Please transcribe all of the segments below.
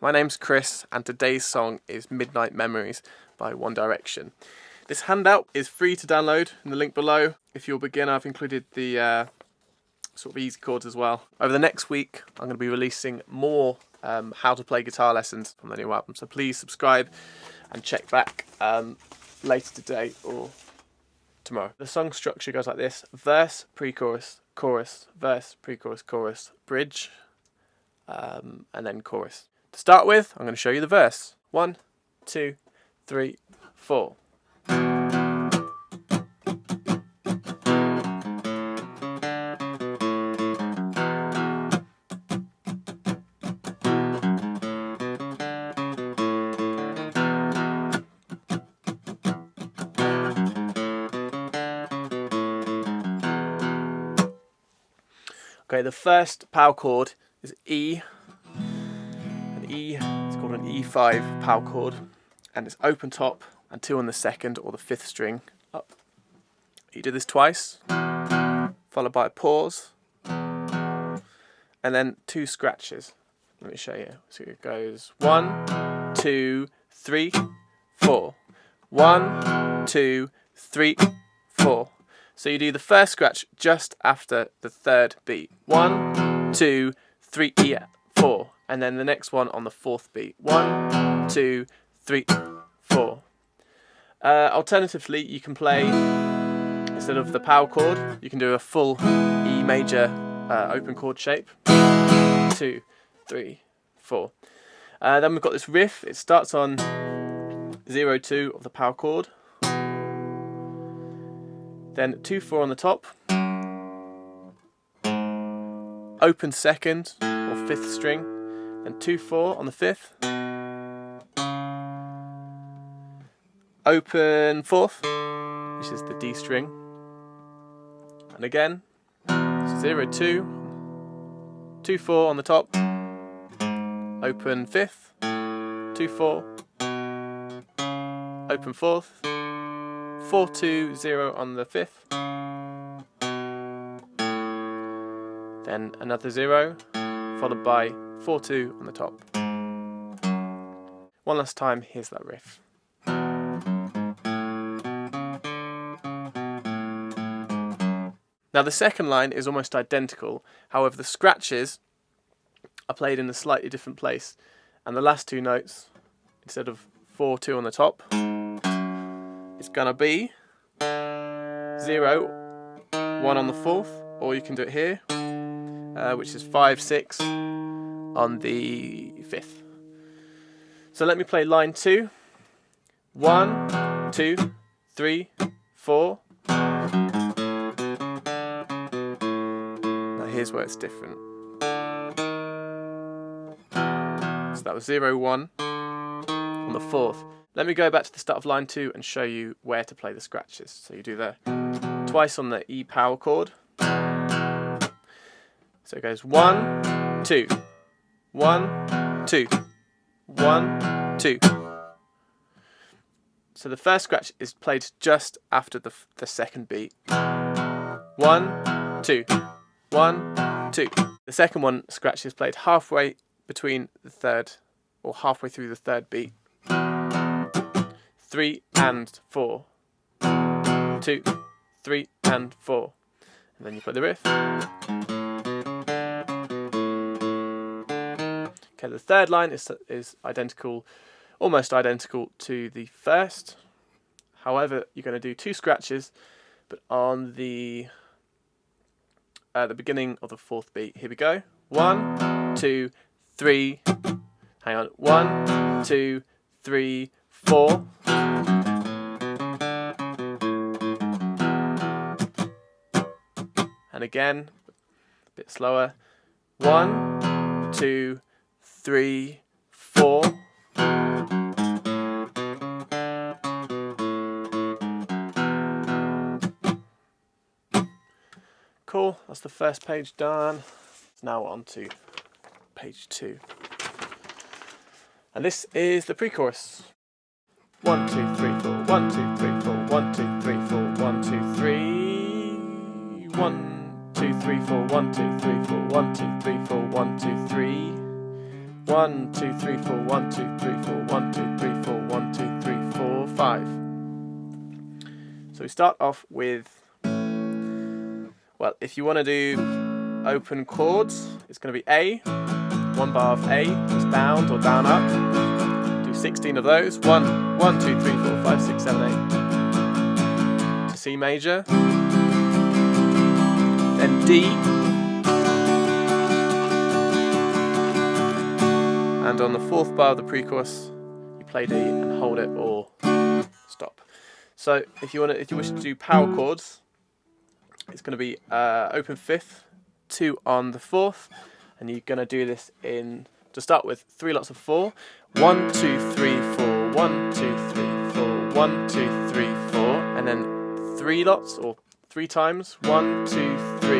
My name's Chris, and today's song is Midnight Memories by One Direction. This handout is free to download in the link below. If you're a beginner, I've included the sort of easy chords as well. Over the next week, I'm going to be releasing more how to play guitar lessons from the new album, so please subscribe and check back later today or tomorrow. The song structure goes like this: verse, pre-chorus, chorus, verse, pre-chorus, chorus, bridge, and then chorus. To start with, I'm going to show you the verse. 1, 2, 3, 4. Okay, the first power chord is E. An E, it's called an E5 power chord, and it's open top and 2 on the second or the 5th string up. You do this twice, followed by a pause, and then 2 scratches. Let me show you. So it goes 1, 2, 3, 4. 1, 2, 3, 4. So you do the first scratch just after the third beat. 1, 2, 3, 4. And then the next one on the 4th beat. 1, 2, 3, 4. Alternatively, you can play, instead of the power chord, you can do a full E major open chord shape. 2, 3, 4. Then we've got this riff. It starts on 0, 2 of the power chord. Then 2, 4 on the top, open second or 5th string, then 2, 4 on the 5th, open 4th, which is the D string, and again 0, 2, 2, 4 on the top, open 5th, 2, 4, open 4th, 4, 2, 0 on the 5th, then another 0, followed by 4, 2 on the top. One last time, here's that riff. Now the second line is almost identical, however the scratches are played in a slightly different place, and the last 2 notes, instead of 4, 2 on the top, it's gonna be 0, 1 on the 4th, or you can do it here, which is 5, 6 on the 5th. So let me play line 2. 1, 2, 3, 4. Now here's where it's different. So that was 0, 1 on the 4th. Let me go back to the start of line 2 and show you where to play the scratches. So you do that twice on the E power chord. So it goes 1, 2, 1, 2, 1, 2. So the first scratch is played just after the second beat. 1, 2, 1, 2. The second one scratch is played halfway between the third, or halfway through the third beat. 3 and 4. 2, 3 and 4. And then you play the riff. Okay, the third line is identical, almost identical to the first. However, you're going to do 2 scratches, but on the beginning of the 4th beat. Here we go. 1, 2, 3. Hang on. 1, 2, 3, 4. And again, a bit slower. 1, 2, 3, 4. Cool, that's the first page done. Now on to page 2. And this is the pre-chorus. 1, 2, 3, 4, 1, 2, 3, 4, 1, 2, 3, 4, 1, 2, 3, 1, 2, 3, 4, 1, 2, 3, 4, 1, 2, 3, 4, 1, 2, 3, 1, 2, 3, 4, 1, 2, 3, 4, 1, 2, 3, 4, 1, 2, 3, 4, 5. So we start off with, well, if you want to do open chords, it's going to be A, one bar of A, just down or down up. Do 16 of those. 1, 1, 2, 3, 4, 5, 6, 7, 8. To C major. Then D. And on the fourth bar of the pre-chorus, you play D and hold it or stop. So if you wish to do power chords, it's going to be open fifth, 2 on the fourth, and you're going to do this to start with 3 lots of 4. 1, 2, 3, 4, 1, 2, 3, 4, 1, 2, 3, 4, and then 3 lots or 3 times. 1, 2, 3,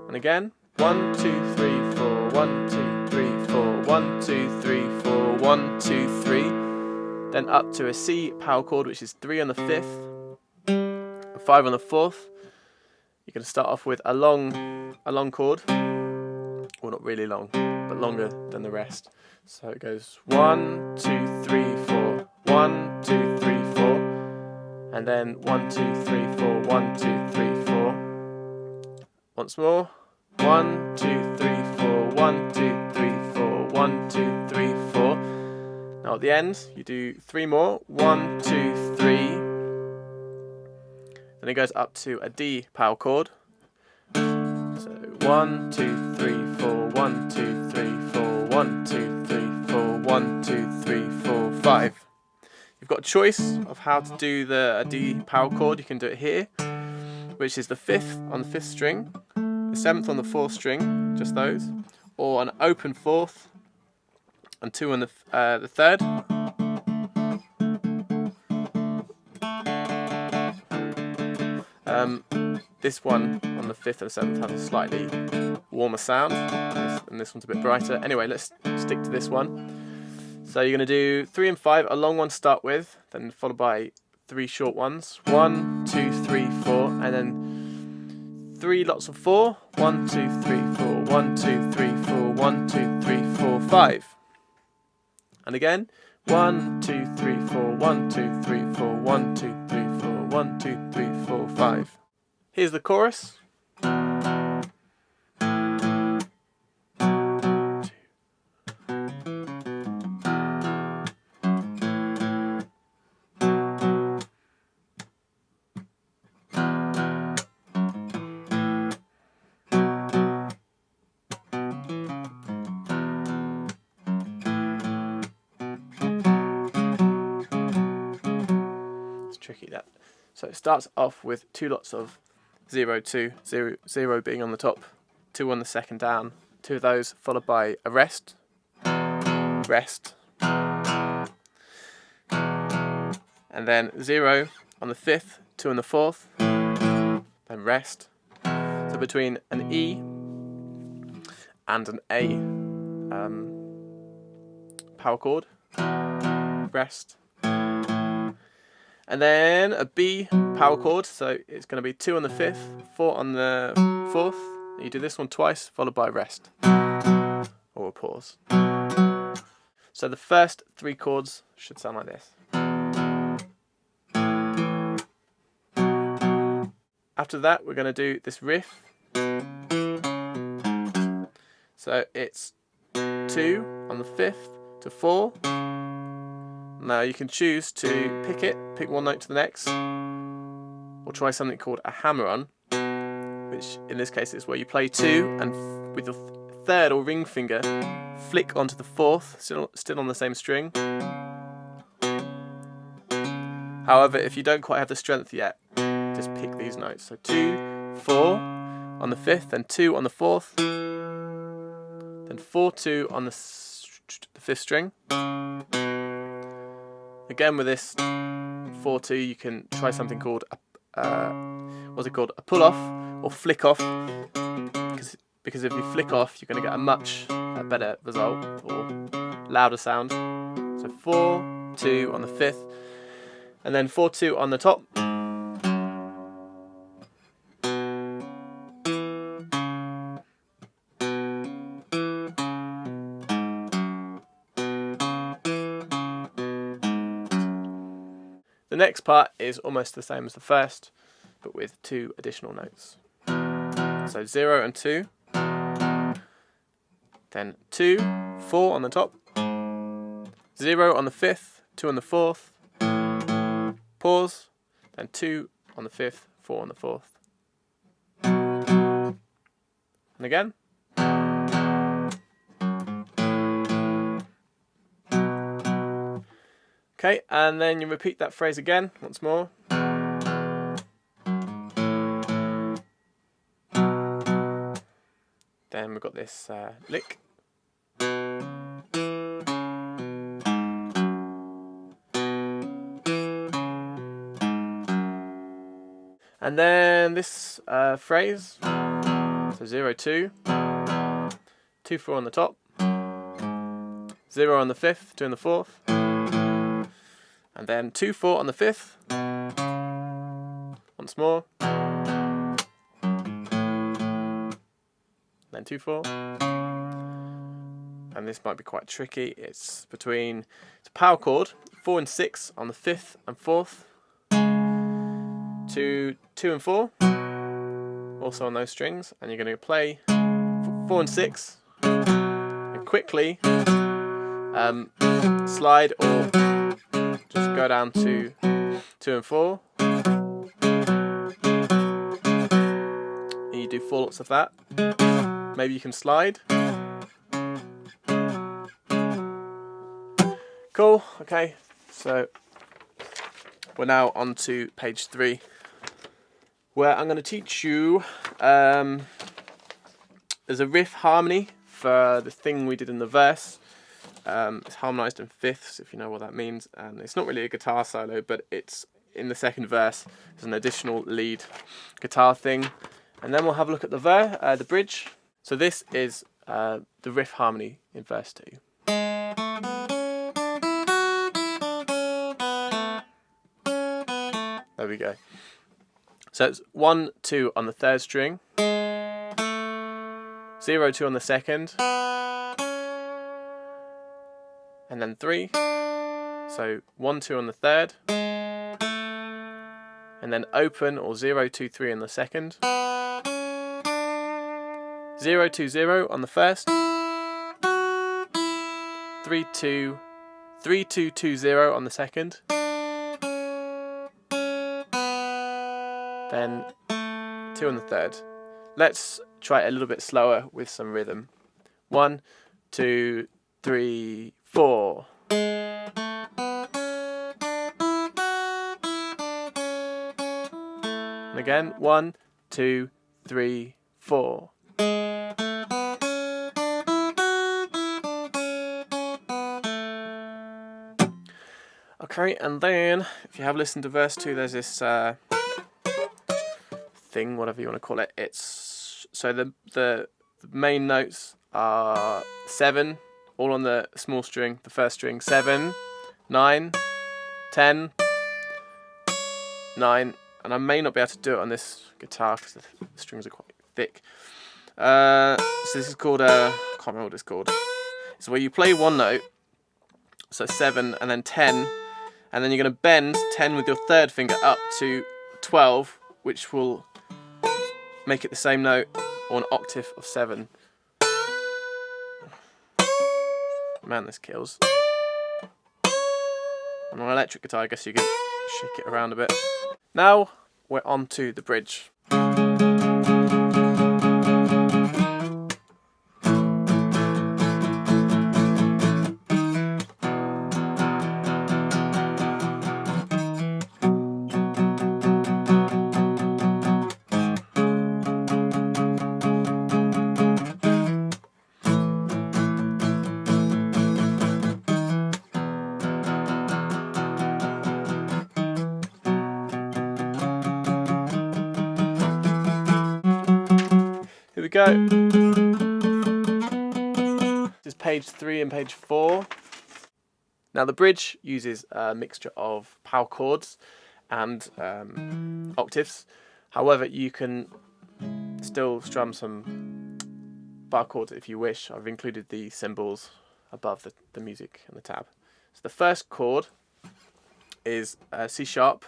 and again 1, 2, 3, 4, 1, 2, 3, 4, 1, 2, 3, 4, 1, 2, 3. Then up to a C power chord, which is 3 on the fifth, 5 on the fourth. You're going to start off with a long chord. Well, not really long, but longer than the rest. So it goes 1, 2, 3, 4, 1, 2, 3, 4, and then 1, 2, 3, 4, 1, 2, 3, 4. Once more. 1, 2, 3, 4, 1, 2, 3, 4, 1, 2, 3, 4. Now at the end, you do 3 more. 1, 2, 3. Then it goes up to a D power chord. So 1, 2, 3, 4, 1, 2, 3, 4, 1, 2, 3, 4, 1, 2, 3, 4, 5. You've got a choice of how to do a D power chord. You can do it here, which is the 5th on the 5th string, the 7th on the 4th string, just those, or an open 4th and 2 on the 3rd. This one on the 5th and 7th has a slightly warmer sound, and this one's a bit brighter. Anyway, let's stick to this one. So you're going to do 3 and 5, a long one to start with, then followed by 3 short ones. 1, 2, 3, 4, and then 3 lots of 4. 1, 2, 3, 4, 1, 2, 3, 4, 1, 2, 3, 4, 5. And again, 1, 2, 3, 4, 1, 2, 3, 4, 1, 2, 3, 4, 1, 2, 3, 4, 5. Here's the chorus. It's tricky that. So it starts off with 2 lots of 0, 2, 0, 0 being on the top, 2 on the second down, 2 of those followed by a rest, rest, and then 0 on the 5th, 2 on the 4th, then rest. So between an E and an A power chord, rest. And then a B power chord, so it's going to be 2 on the 5th, 4 on the 4th. You do this one twice, followed by a rest, or a pause. So the first 3 chords should sound like this. After that, we're going to do this riff. So it's 2 on the 5th to 4. Now you can choose to pick one note to the next, or try something called a hammer-on, which in this case is where you play 2 and with the 3rd or ring finger flick onto the 4th, still on the same string. However, if you don't quite have the strength yet, just pick these notes. So 2, 4 on the 5th, then 2 on the 4th, then 4, 2 on the 5th string. Again with this 4-2, you can try something called a pull-off or flick-off, because if you flick off, you're going to get a much better result or louder sound. So 4, 2 on the 5th, and then 4, 2 on the top. The next part is almost the same as the first, but with 2 additional notes. So 0 and 2, then 2, 4 on the top, 0 on the 5th, 2 on the 4th, pause, then 2 on the 5th, 4 on the 4th. And again. Okay, and then you repeat that phrase again, once more. Then we've got this lick. And then this phrase, so 0, 2, 2, 4 on the top, 0 on the 5th, 2 on the 4th, and then 2, 4 on the 5th, once more, then 2, 4, and this might be quite tricky. It's a power chord, 4 and 6 on the 5th and 4th, to 2 and 4, also on those strings, and you're going to play 4 and 6, and quickly slide or just go down to 2 and 4. And you do 4 lots of that. Maybe you can slide. Cool, okay, so we're now on to page 3, where I'm going to teach you, there's a riff harmony for the thing we did in the verse. It's harmonised in fifths, if you know what that means, and it's not really a guitar solo, but it's in the second verse. There's an additional lead guitar thing, and then we'll have a look at the bridge. So this is the riff harmony in verse 2. There we go. So it's 1, 2 on the 3rd string, 0, 2 on the 2nd, and then 3. So 1, 2 on the 3rd, and then open or 0, 2, 3 on the 2nd, 0, 2, 0 on the 1st, 3, 2, 3, 2, 2, 0 on the 2nd, then 2 on the 3rd. Let's try it a little bit slower with some rhythm. 1, 2, 3, 4. And again, 1, 2, 3, 4. Okay, and then if you have listened to verse 2, there's this thing, whatever you want to call it. It's so the main notes are 7, all on the small string, the first string, 7, 9, 10, 9, and I may not be able to do it on this guitar because the strings are quite thick. So this is called I can't remember what it's called. It's where you play one note, so 7 and then 10, and then you're going to bend 10 with your 3rd finger up to 12, which will make it the same note or an octave of 7. Man, this kills. On an electric guitar, I guess you can shake it around a bit. Now we're on to the bridge. Here we go. This is page 3 and page 4. Now the bridge uses a mixture of power chords and octaves. However, you can still strum some bar chords if you wish. I've included the cymbals above the music and the tab. So the first chord is C sharp.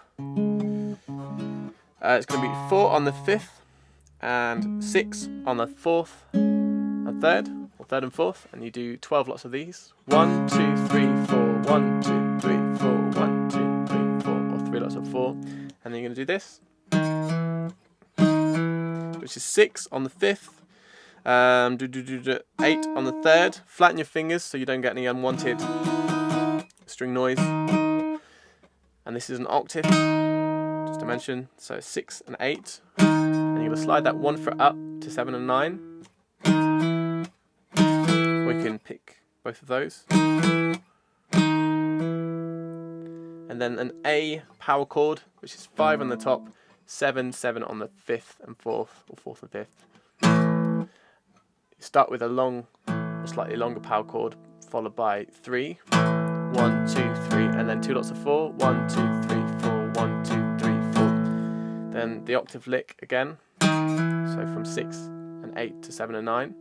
It's going to be 4 on the 5th and 6 on the 4th and 3rd, or 3rd and 4th, and you do 12 lots of these. 1, 2, 3, 4, 1, 2, 3, 4, 1, 2, 3, 4, or 3 lots of 4. And then you're going to do this, which is 6 on the 5th, 8 on the 3rd. Flatten your fingers so you don't get any unwanted string noise. And this is an octave, just to mention, so 6 and 8. And you're going to slide that 1 fret up to 7 and 9. Or you can pick both of those. And then an A power chord, which is 5 on the top, 7, 7 on the 5th and 4th, or 4th and 5th. You start with a long, or slightly longer power chord, followed by 3. 1, 2, 3, and then 2 lots of 4. 1, 2, 3, 4, 1, 2, 3, 4. Then the octave lick again, so from 6 and 8 to 7 and 9.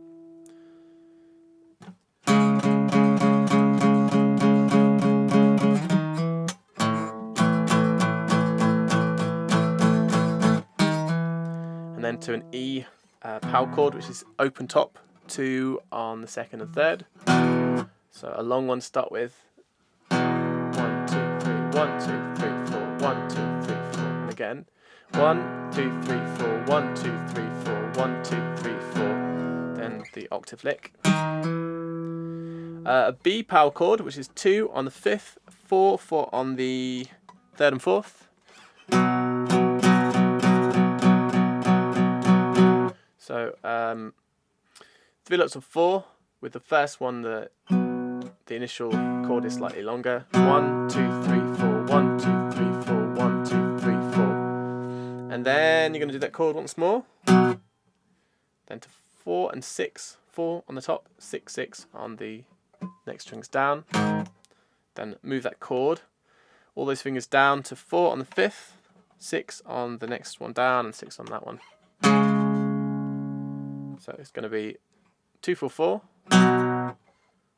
And then to an E power chord, which is open top, 2 on the 2nd and 3rd. So a long one start with 1, 2, 3, 1, 2, 3, 4, 1, 2, 3, 4, and again 1, 2, 3, 4, 1, 2, 3, 4, 1, 2, 3, 4. Then the octave lick. A B power chord, which is 2 on the 5th, 4, 4 on the 3rd and 4th. So 3 lots of 4, with the first one the initial chord is slightly longer. 1, 2, 3, 4, 1, 2, 3, 4, 1, 2, 3, 4. And then you're going to do that chord once more. Then to 4 and 6, 4 on the top, 6, 6 on the next strings down. Then move that chord, all those fingers down to 4 on the 5th, 6 on the next one down, and 6 on that one. So it's going to be 2, 4, 4,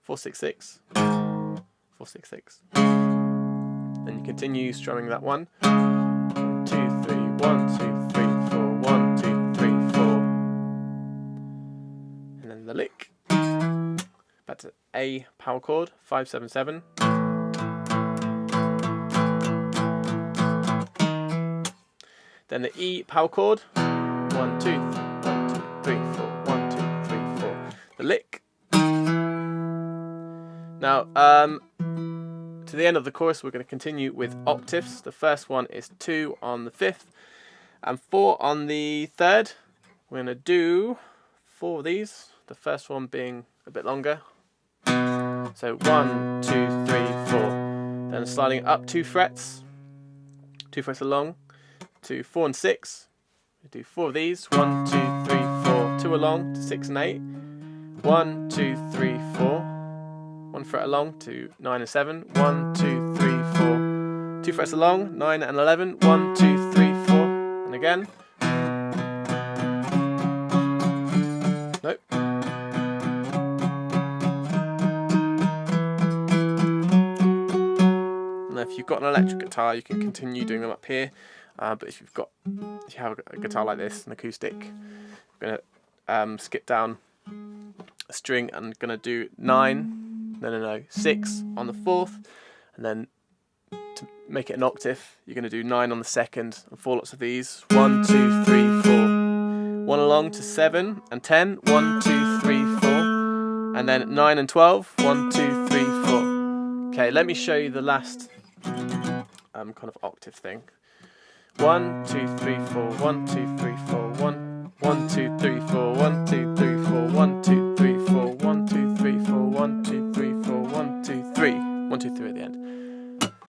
4, 6, 6, 4, 6, 6. Then you continue strumming that one. 1, 2, 3, 1, 2, 3, 4, 1, 2, 3, 4. And then the lick. Back to A power chord, 5, 7, 7. Then the E power chord, 1, 2, 3, 1, 2, 3, 4, 1, 2, 3, 4. The lick. Now, to the end of the chorus, we're going to continue with octaves. The first one is 2 on the 5th and 4 on the 3rd. We're going to do 4 of these, the first one being a bit longer. So 1, 2, 3, 4. Then sliding up 2 frets, 2 frets along, to 4 and 6. We do 4 of these. 1, 2, 3, 4. 2 along to 6 and 8. 1, 2, 3, 4. 1 fret along to 9 and 7. 1, 2, 3, 4. 2 frets along, 9 and 11. 1, 2, 3, 4. And again. Nope. Now if you've got an electric guitar, you can continue doing them up here. But if you have a guitar like this, an acoustic, I'm going to skip down a string and going to do 6 on the 4th, and then to make it an octave, you're going to do 9 on the 2nd, and 4 lots of these. 1, 2, 3, 4. 1 along to 7 and 10. 1, 2, 3, 4. And then 9 and 12. 1, 2, 3, 4. Okay, let me show you the last kind of octave thing. 1, 2, 3, 4, 1, 2, 3, 4, 1, 1, 2, 3, 4, 1, 2, 3, 4, 1, 2,